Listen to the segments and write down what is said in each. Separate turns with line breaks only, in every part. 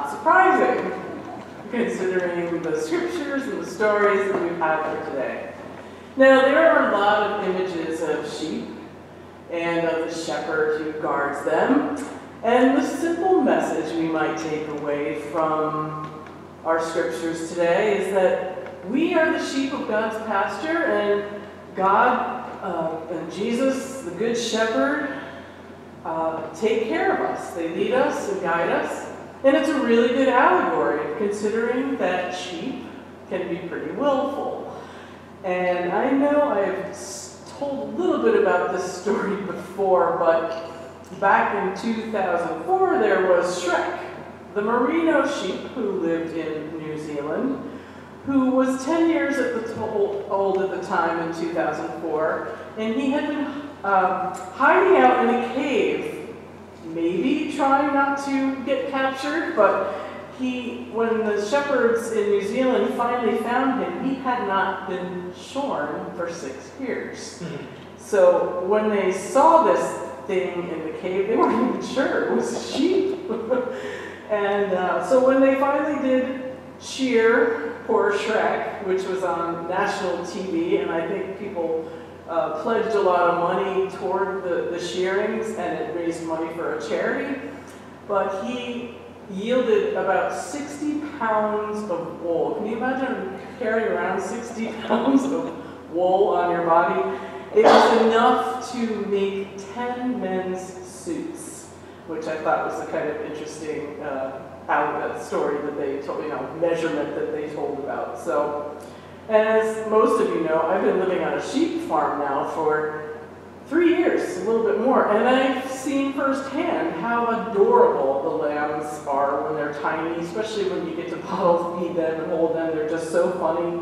not surprising, considering the scriptures and the stories that we've had for today. Now, there are a lot of images of sheep and of the shepherd who guards them. And the simple message we might take away from our scriptures today is that we are the sheep of God's pasture, and God and Jesus, the Good Shepherd, take care of us. They lead us and guide us. And it's a really good allegory, considering that sheep can be pretty willful. And I know I've told a little bit about this story before, but back in 2004, there was Shrek, the merino sheep who lived in New Zealand, who was 10 years old at the time in 2004, and he had been hiding out in a cave, maybe trying not to get captured, but when the shepherds in New Zealand finally found him, he had not been shorn for 6 years. So when they saw this thing in the cave, they weren't even sure it was a sheep. And so when they finally did shear poor Shrek, which was on national TV, and I think people pledged a lot of money toward the shearings, and it raised money for a charity, but he yielded about 60 pounds of wool. Can you imagine carrying around 60 pounds of wool on your body? It was enough to make 10 men's suits, which I thought was a kind of interesting story that they told, measurement that they told about. So, and as most of you know, I've been living on a sheep farm now for 3 years, a little bit more, and I've seen firsthand how adorable the lambs are when they're tiny, especially when you get to bottle feed them and hold them. They're just so funny.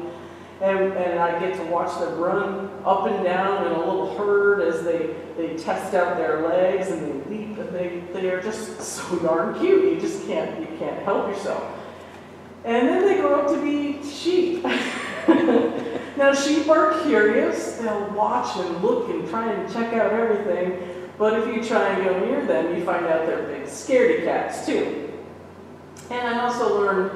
And I get to watch them run up and down in a little herd as they test out their legs and they leap, and they are just so darn cute. You can't help yourself. And then they grow up to be sheep. Now, sheep are curious. They'll watch and look and try and check out everything. But if you try and go near them, you find out they're big scaredy cats too. And I also learned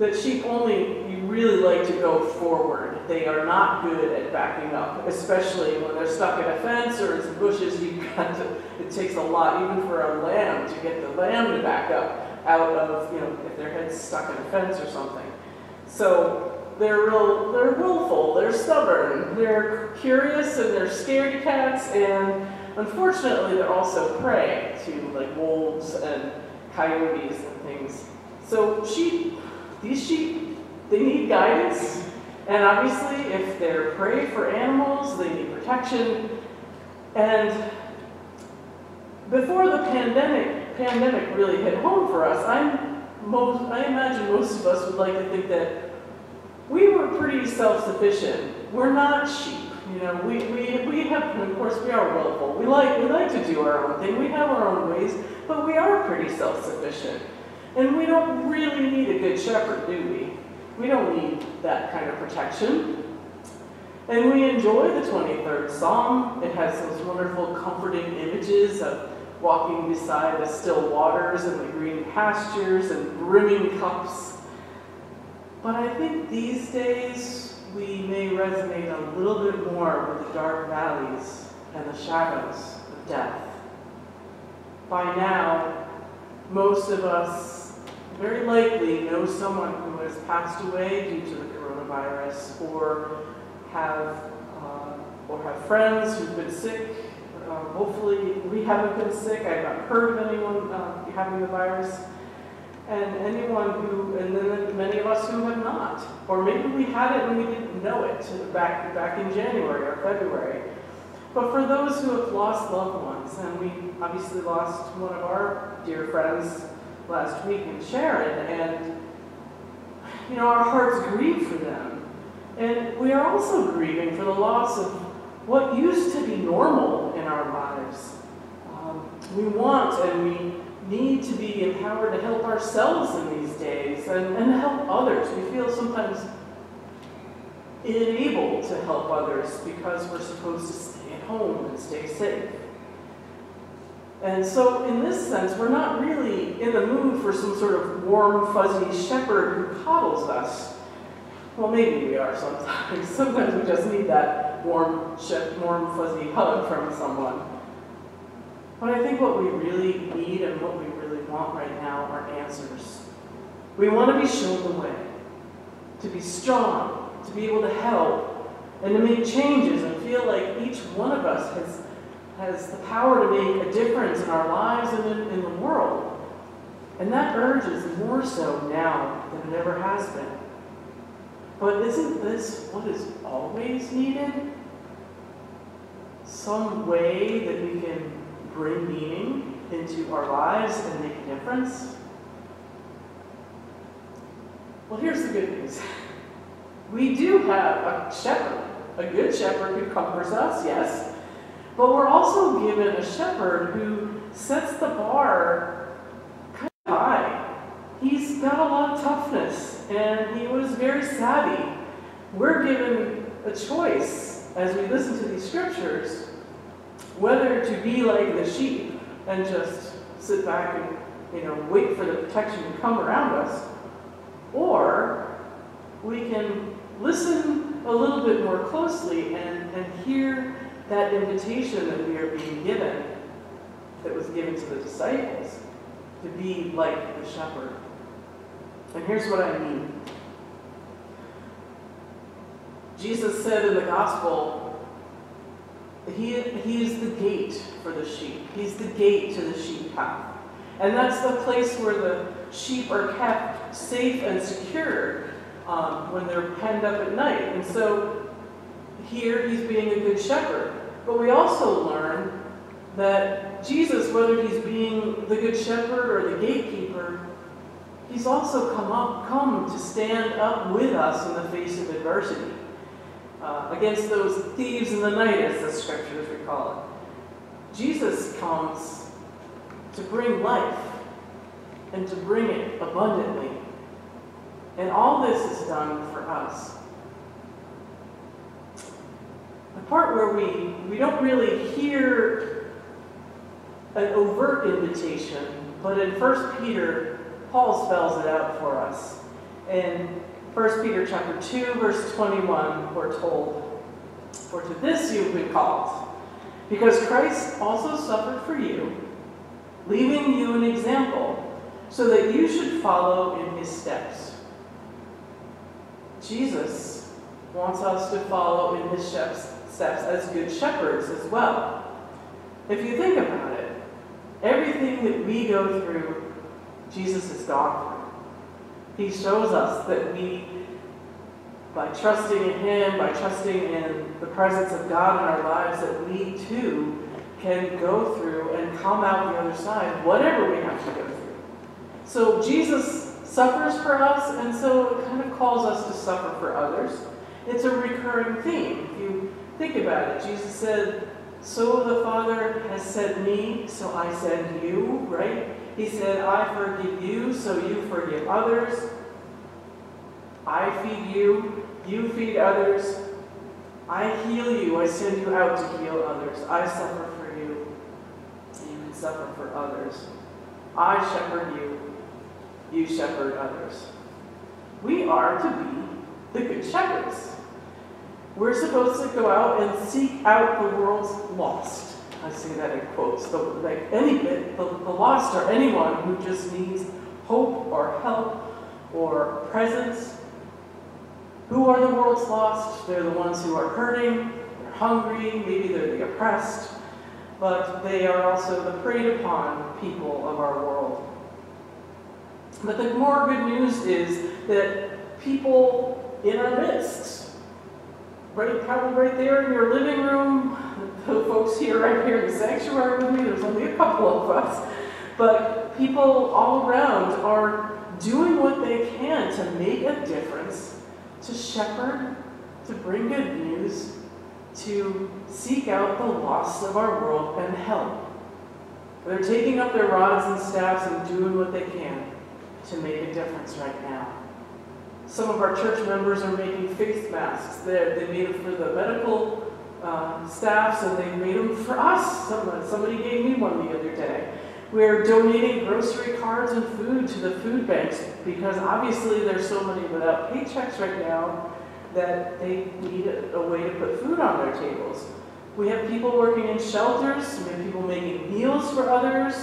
that sheep you really like to go forward. They are not good at backing up, especially when they're stuck in a fence or it's bushes. It takes a lot, even for a lamb, to get the lamb to back up out of, if their head's stuck in a fence or something. So they're willful, they're stubborn, they're curious, and they're scaredy cats, and unfortunately they're also prey to like wolves and coyotes and things. So these sheep, they need guidance, and obviously if they're prey for animals, they need protection. And before the pandemic really hit home for us, I imagine most of us would like to think that we were pretty self-sufficient. We're not sheep. We have, and of course we are willful. We like to do our own thing. We have our own ways, but we are pretty self-sufficient. And we don't really need a good shepherd, do we? We don't need that kind of protection. And we enjoy the 23rd Psalm. It has those wonderful, comforting images of walking beside the still waters and the green pastures and brimming cups. But I think these days we may resonate a little bit more with the dark valleys and the shadows of death. By now, most of us very likely know someone who has passed away due to the coronavirus, or have friends who've been sick. Hopefully we haven't been sick. I've not heard of anyone having the virus. And then many of us who have not. Or maybe we had it and we didn't know it back in January or February. But for those who have lost loved ones, and we obviously lost one of our dear friends last week in Sharon, and our hearts grieve for them. And we are also grieving for the loss of what used to be normal in our lives. We want and we need to be empowered to help ourselves in these days and help others. We feel sometimes unable to help others because we're supposed to stay at home and stay safe. And so in this sense, we're not really in the mood for some sort of warm, fuzzy shepherd who coddles us. Well, maybe we are sometimes. Sometimes we just need that warm, fuzzy hug from someone. But I think what we really need and what we really want right now are answers. We want to be shown the way, to be strong, to be able to help, and to make changes and feel like each one of us has the power to make a difference in our lives and in the world. And that urge is more so now than it ever has been. But isn't this what is always needed? Some way that we can bring meaning into our lives and make a difference? Well, here's the good news. We do have a shepherd, a good shepherd who comforts us, yes, but we're also given a shepherd who sets the bar kind of high. He's got a lot of toughness, and he was very savvy. We're given a choice as we listen to these scriptures, whether to be like the sheep and just sit back and wait for the protection to come around us, or we can listen a little bit more closely and hear that invitation that we are being given, that was given to the disciples, to be like the shepherd. And here's what I mean. Jesus said in the gospel, he is the gate for the sheep. He's the gate to the sheep path. And that's the place where the sheep are kept safe and secure when they're penned up at night. And so here he's being a good shepherd. But we also learn that Jesus, whether he's being the good shepherd or the gatekeeper, he's also come to stand up with us in the face of adversity. Against those thieves in the night, as the scriptures recall it. Jesus comes to bring life and to bring it abundantly. And all this is done for us. The part where we don't really hear an overt invitation, but in 1 Peter, Paul spells it out for us. In 1 Peter chapter 2, verse 21, we're told, "For to this you have been called, because Christ also suffered for you, leaving you an example, so that you should follow in his steps." Jesus wants us to follow in his steps as good shepherds as well. If you think about it, everything that we go through, Jesus has gone through. He shows us that we, by trusting in him, by trusting in the presence of God in our lives, that we too can go through and come out the other side, whatever we have to go through. So Jesus suffers for us, and so it kind of calls us to suffer for others. It's a recurring theme. If you think about it, Jesus said, "So the Father has sent me, so I send you," right? He said, "I forgive you, so you forgive others. I feed you, you feed others. I heal you, I send you out to heal others. I suffer for you, you can suffer for others. I shepherd you, you shepherd others." We are to be the good shepherds. We're supposed to go out and seek out the world's lost. I say that in quotes. The lost are anyone who just needs hope or help or presence. Who are the world's lost? They're the ones who are hurting, they're hungry, maybe they're the oppressed, but they are also the preyed upon people of our world. But the more good news is that people in our midst, probably right there in your living room, the folks right here in the sanctuary with me, there's only a couple of us, but people all around are doing what they can to make a difference, to shepherd, to bring good news, to seek out the lost of our world and help. They're taking up their rods and staffs and doing what they can to make a difference right now. Some of our church members are making face masks. They made it for the medical staffs, and they made them for us. Somebody gave me one the other day. We're donating grocery cards and food to the food banks because obviously there's so many without paychecks right now that they need a way to put food on their tables. We have people working in shelters, we have people making meals for others.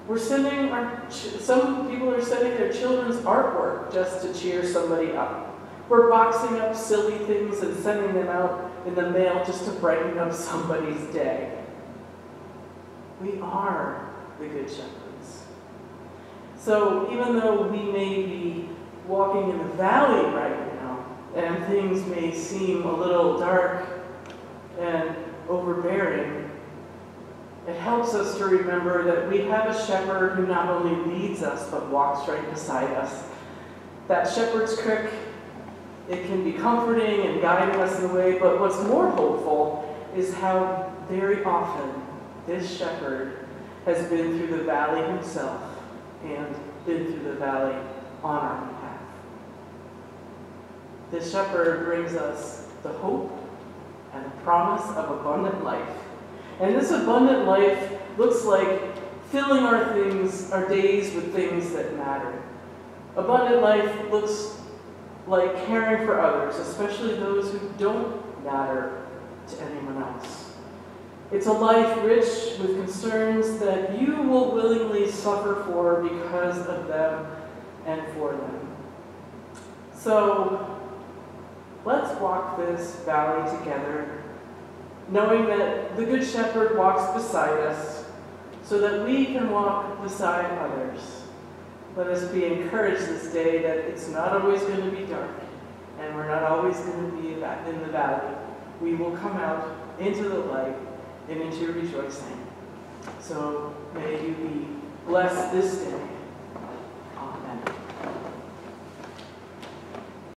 We're sending some people are sending their children's artwork just to cheer somebody up. We're boxing up silly things and sending them out in the mail just to brighten up somebody's day. We are the Good Shepherds. So even though we may be walking in the valley right now, and things may seem a little dark and overbearing, it helps us to remember that we have a shepherd who not only leads us, but walks right beside us. That shepherd's crook, it can be comforting and guiding us in a way, but what's more hopeful is how very often this shepherd has been through the valley himself and been through the valley on our behalf. This shepherd brings us the hope and the promise of abundant life. And this abundant life looks like filling our days with things that matter. Abundant life looks like caring for others, especially those who don't matter to anyone else. It's a life rich with concerns that you will willingly suffer for because of them and for them. So let's walk this valley together, knowing that the Good Shepherd walks beside us so that we can walk beside others. Let us be encouraged this day that it's not always going to be dark and we're not always going to be in the valley. We will come out into the light and into rejoicing. So may you be blessed this day.